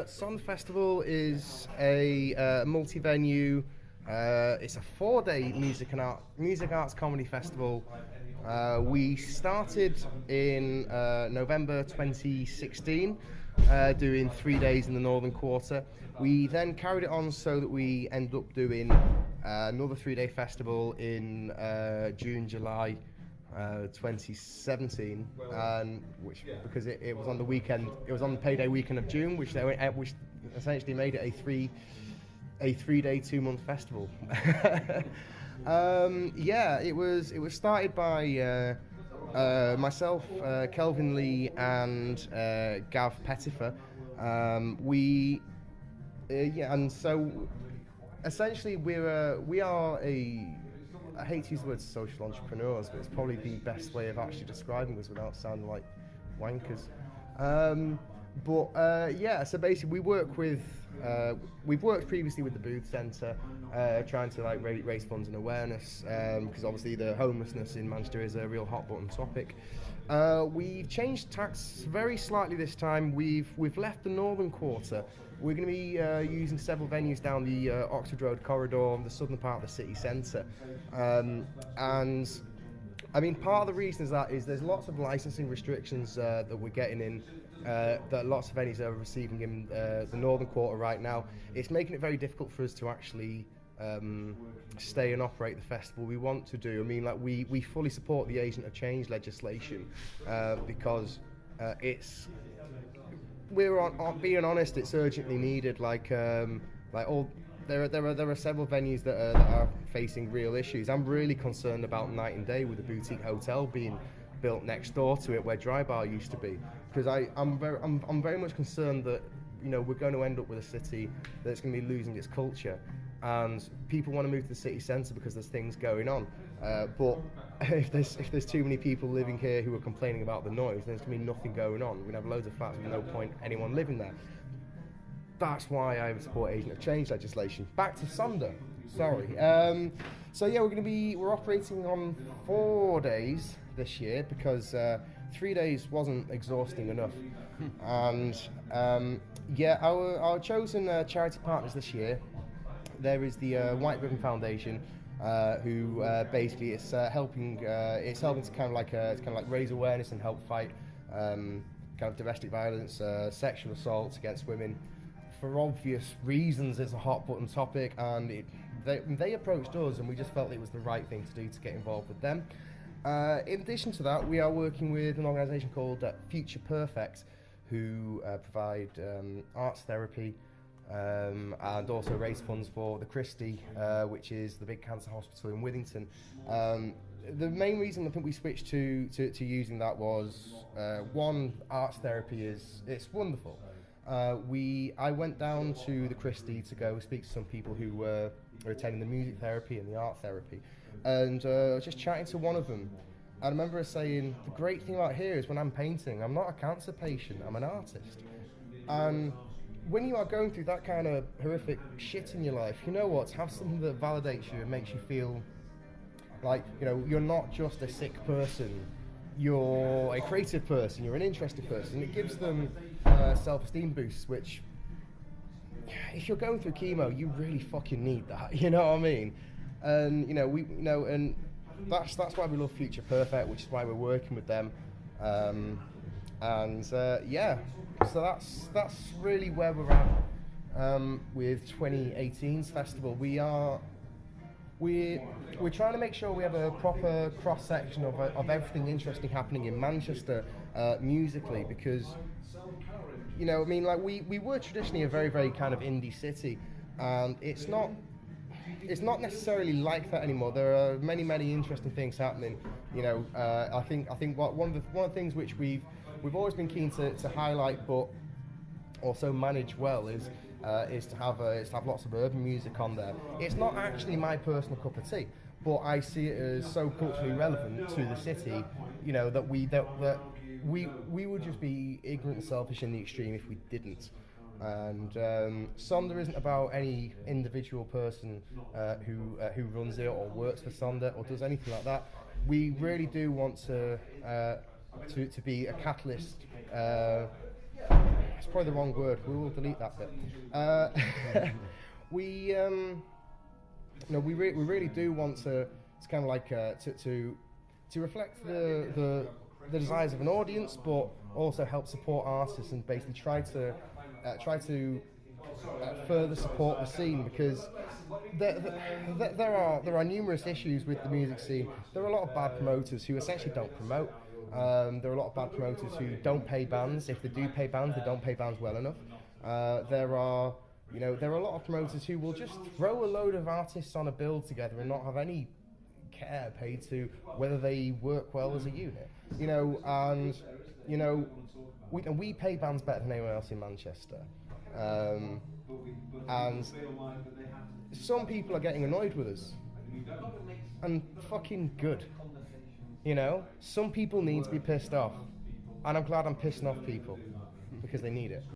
Sonder Festival is a multi-venue. It's a 4-day music arts comedy festival. We started in November 2016, doing 3 days in the Northern Quarter. We then carried it on so that we ended up doing another 3-day festival in June, July 2017, which because it was on the weekend, it was on the payday weekend of June, which essentially made it a 3-day 2-month festival. It was started by myself, Kelvin Lee, and Gav Pettifer. And so essentially we are a, I hate to use the word social entrepreneurs, but it's probably the best way of actually describing us without sounding like wankers. So basically we've worked previously with the Booth Centre, trying to raise funds and awareness, because obviously the homelessness in Manchester is a real hot button topic. We've changed tacks very slightly this time. We've left the Northern Quarter. We're going to be using several venues down the Oxford Road corridor, the southern part of the city centre. And I mean, part of the reason is there's lots of licensing restrictions that we're getting in, that lots of venues are receiving in the Northern Quarter right now. It's making it very difficult for us to actually stay and operate the festival we want to do. I mean, we fully support the Agent of Change legislation, because being honest, it's urgently needed. There are several venues that are facing real issues. I'm really concerned about Night and Day with the boutique hotel being built next door to it where Dry Bar used to be, because I'm very much concerned that we're going to end up with a city that's going to be losing its culture, and people want to move to the city centre because there's things going on. But if there's too many people living here who are complaining about the noise, then there's going to be nothing going on. We're going to have loads of flats with no point anyone living there. That's why I support Agent of Change legislation. Back to Sonder. Sorry. We're operating on 4 days this year because 3 days wasn't exhausting enough. And our chosen charity partners this year, there is the White Ribbon Foundation, who basically it's helping to kind of raise awareness and help fight kind of domestic violence, sexual assaults against women. For obvious reasons, it's a hot button topic, and they approached us, and we just felt it was the right thing to do to get involved with them. In addition to that, we are working with an organisation called Future Perfect, who provide arts therapy, and also raise funds for the Christie, which is the big cancer hospital in Withington. The main reason I think we switched to using that was one, arts therapy it's wonderful. I went down to the Christie to go speak to some people who were attending the music therapy and the art therapy, and just chatting to one of them. I remember her saying, the great thing about here is when I'm painting, I'm not a cancer patient, I'm an artist. And when you are going through that kind of horrific shit in your life, you know what, to have something that validates you and makes you feel like, you're not just a sick person, you're a creative person, you're an interested person. It gives them self-esteem boosts, which, if you're going through chemo, you really fucking need that, you know what I mean? And, and that's why we love Future Perfect, which is why we're working with them. So that's really where we're at with 2018's festival. We're trying to make sure we have a proper cross-section of everything interesting happening in Manchester musically, because we were traditionally a very, very kind of indie city, and it's not necessarily like that anymore. There are many, many interesting things happening. I think one of the things which we've always been keen to highlight, but also manage well, is to have lots of urban music on there. It's not actually my personal cup of tea, but I see it as so culturally relevant to the city, that we would just be ignorant and selfish in the extreme if we didn't. And Sonder isn't about any individual person who runs it or works for Sonder or does anything like that. We really do want to be a catalyst It's probably the wrong word. We will delete that bit. We we really do want to. It's kind of like to reflect the desires of an audience, but also help support artists and basically try to further support the scene, because there are numerous issues with the music scene. There are a lot of bad promoters who essentially don't promote. There are a lot of bad promoters who don't pay bands. If they do pay bands, they don't pay bands well enough. There are a lot of promoters who will just throw a load of artists on a bill together and not have any care paid to whether they work well as a unit. We pay bands better than anyone else in Manchester. And some people are getting annoyed with us, and fucking good. Some people need to be pissed off, and I'm glad I'm pissing off people because they need it.